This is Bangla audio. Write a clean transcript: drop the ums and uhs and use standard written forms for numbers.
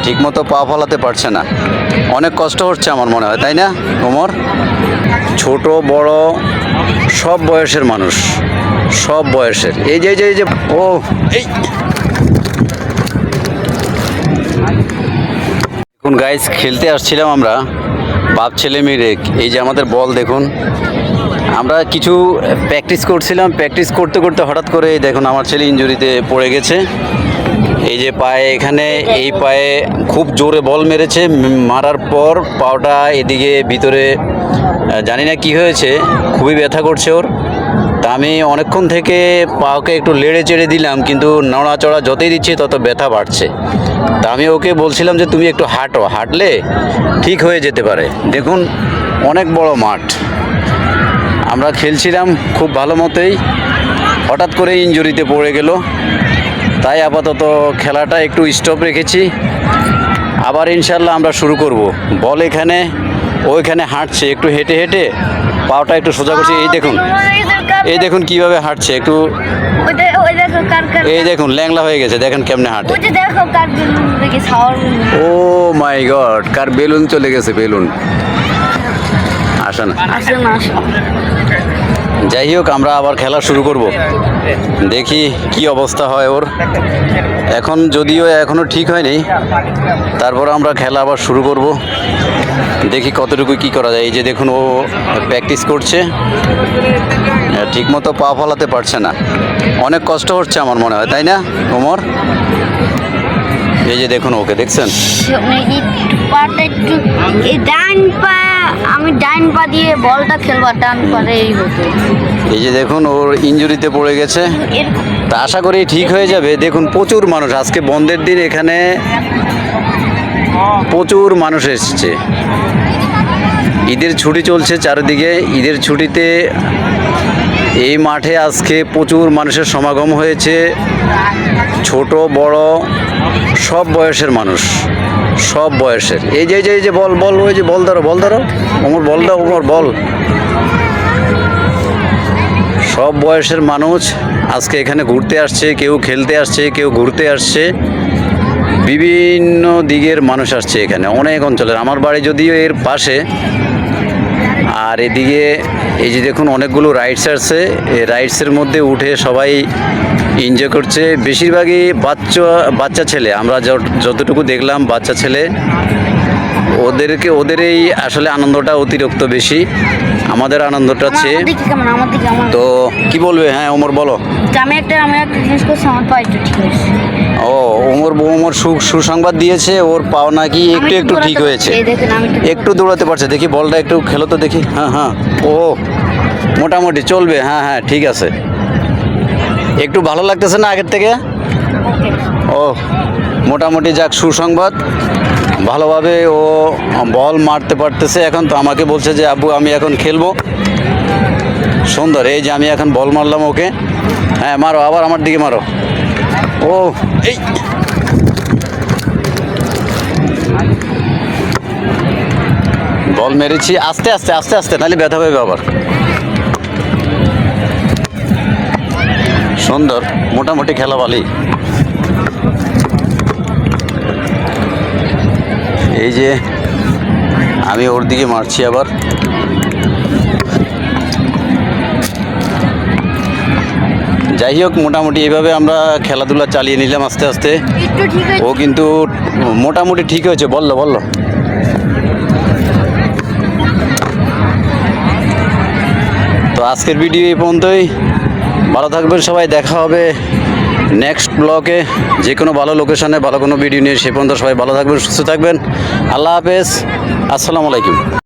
ঠিকমতো পা ফলাতে পারছে না, অনেক কষ্ট হচ্ছে আমার মনে হয়, তাই না ওমর? ছোট বড় সব বয়সের মানুষ, সব বয়সের। এই যে ও এই দেখুন গাইস, খেলতে আসছিলাম আমরা বাপ ছেলে মিলে। এই যে আমাদের বল দেখুন, আমরা কিছু প্র্যাকটিস করছিলাম, প্র্যাকটিস করতে করতে হঠাৎ করে দেখুন আমার ছেলে ইনজুরিতে পড়ে গেছে। এই যে পায়ে, এখানে এই পায়ে খুব জোরে বল মেরেছে, মারার পর পাওটা এদিকে ভিতরে জানি না কি হয়েছে, খুবই ব্যথা করছে ওর। তা আমি অনেকক্ষণ থেকে পাওকে একটু লেড়ে চেড়ে দিলাম, কিন্তু নড়াচড়া যতই দিচ্ছি তত ব্যথা বাড়ছে। তা আমি ওকে বলছিলাম যে তুমি একটু হাঁটো, হাঁটলে ঠিক হয়ে যেতে পারে। দেখুন অনেক বড় মাঠ, আমরা খেলছিলাম খুব ভালো মতোই, হঠাৎ করে ইনজুরিতে পড়ে গেল। তাই আপাতত খেলাটা একটু স্টপ রেখেছি, আবার ইনশাল্লাহ আমরা শুরু করব। বল এখানে, ওইখানে হাঁটছে, একটু হেঁটে হেঁটে পাওটা একটু সোজা করছে। এই দেখুন কিভাবে হাঁটছে, একটু এই দেখুন ল্যাংলা হয়ে গেছে, দেখেন কেমনে হাঁটে। ও মাই গড, কার বেলুন চলে গেছে, বেলুন আসে না। যাই হোক, আমরা আবার খেলা শুরু করব, দেখি কি অবস্থা হয় ওর। এখন যদিও এখনও ঠিক হয়নি, তারপর আমরা খেলা আবার শুরু করব, দেখি কতটুকু কি করা যায়। এই যে দেখুন ও প্র্যাকটিস করছে, ঠিকমতো পা ফলাতে পারছে না, অনেক কষ্ট হচ্ছে আমার মনে হয়, তাই না ওমর? এই যে দেখুন ওকে, দেখছেন? আমি ডাইন পা দিয়ে বলটা খেলবার, ডান পারে এই হতো। এই যে দেখুন ওর ইনজুরিতে পড়ে গেছে, তা আশা করি ঠিক হয়ে যাবে। দেখুন প্রচুর মানুষ, আজকে বন্ধের দিন, এখানে প্রচুর মানুষ এসছে। ঈদের ছুটি চলছে চারিদিকে, ঈদের ছুটিতে এই মাঠে আজকে প্রচুর মানুষের সমাগম হয়েছে, ছোট বড় সব বয়সের মানুষ, সব বয়সের। এই যে বল বল, ওই যে বল ধরো, বল ধরো ওমর, বল দাও ওমর, বল। সব বয়সের মানুষ আজকে এখানে ঘুরতে আসছে, কেউ খেলতে আসছে, কেউ ঘুরতে আসছে, বিভিন্ন দিকের মানুষ আসছে এখানে, অনেক অঞ্চলের। আমার বাড়ি যদিও এর পাশে, আর এদিকে এই যে দেখুন অনেকগুলো রাইডস আছে, এই রাইডসের মধ্যে উঠে সবাই এনজয় করছে, বেশিরভাগই বাচ্চা ছেলে। আমরা যতটুকু দেখলাম বাচ্চা ছেলে, ওদের এই আসলে আনন্দটা অতিরিক্ত বেশি, আমাদের আনন্দটা চেয়ে। তো কি বলবে? হ্যাঁ ওমর বলো। আমি একটা জিনিস করছি, আমার পা একটু ঠিক হয়েছে। ও ওমর সুসংবাদ দিয়েছে, ওর পাও নাকি একটু ঠিক হয়েছে, একটু দৌড়াতে পারছে। দেখি বলটা একটু খেলো তো দেখি। হ্যাঁ হ্যাঁ, ও মোটামুটি চলবে, হ্যাঁ হ্যাঁ ঠিক আছে। একটু ভালো লাগতেছে না আগের থেকে? ও মোটামুটি, যাক সুসংবাদ, ভালোভাবে ও বল মারতে পারতেছে এখন। তো আমাকে বলছে যে আব্বু আমি এখন খেলবো। সুন্দর, এই যে আমি এখন বল মারলাম ওকে। হ্যাঁ মারো, আবার আমার দিকে মারো। ও এই বল মেরেছি, আস্তে আস্তে আস্তে আস্তে, নাহলে ব্যথা পাবে আবার। সুন্দর, মোটামুটি খেলা ভালোই। এই যে আমি ওর দিকে মারছি আবার। যাই হোক, মোটামুটি এইভাবে আমরা খেলাধুলা চালিয়ে নিলাম আস্তে আস্তে। ও কিন্তু মোটামুটি ঠিক হয়েছে, বললো। তো আজকের ভিডিও এই পর্যন্তই, ভালো থাকবেন সবাই, দেখা হবে নেক্সট ব্লগে, যে কোনো ভালো লোকেশনে ভালো কোনো ভিডিও নিয়ে। সে পর্যন্ত সবাই ভালো থাকবেন, সুস্থ থাকবেন, আল্লাহ হাফেজ, আসসালামু আলাইকুম।